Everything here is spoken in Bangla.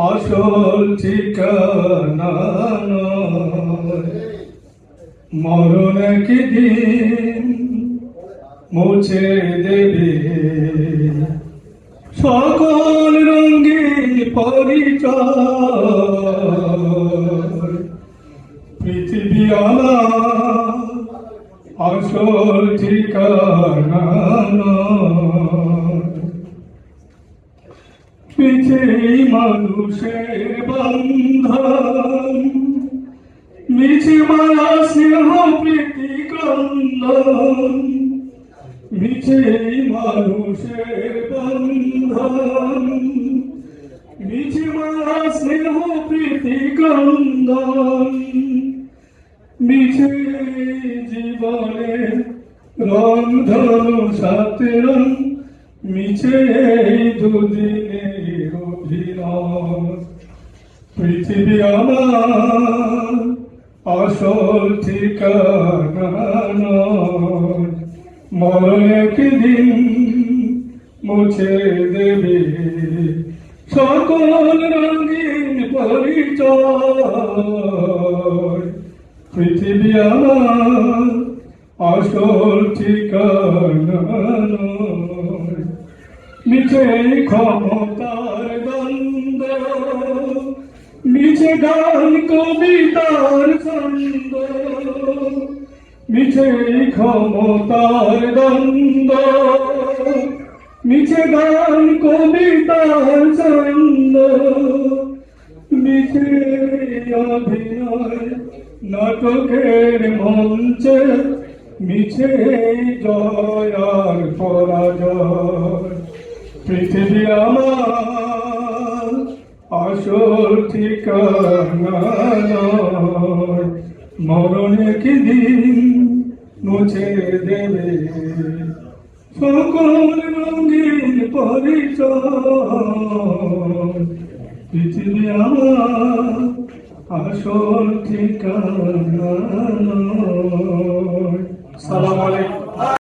আসল ঠিকানা নয়। মরণ একদিন মুছে দেবে সকল রঙিন পরিচয়। পৃথিবী আমার আসল ঠিকানা নয়। মিছে মানুষের বন্ধন, মিছে মায়া স্নেহ প্রীতি ক্রন্দন। মিছে মানুষের বন্ধন, মিছে মায়া স্নেহ প্রীতি ক্রন্দন। মিছে জীবনে রংধনু সাত রং, মিছে দুদিনের অভিনয়। পৃথিবী আমার আসল ঠিকানা নয়। মরণ একদিন মুছে দেবে সকল রঙিন পরিচয়। পৃথিবী আমার আসল ঠিকানা নয়। মিছে ক্ষমতার দ্বন্দ্ব, মিছে গান কবিতার ছন্দ। মিছে ক্ষমতার দ্বন্দ্ব, মিছে গান কবিতার ছন্দ। মিছে অভিনয় নাটকের মঞ্চে, মিছে জয় আর পরাজয়। পৃথিবী আমার আসল ঠিকানা নয়। মরণ একদিন মুছে দেবে সকল রঙিন পরিচয়। পৃথিবী আমার আসল ঠিকানা নয়। সালাম আলাইকুম।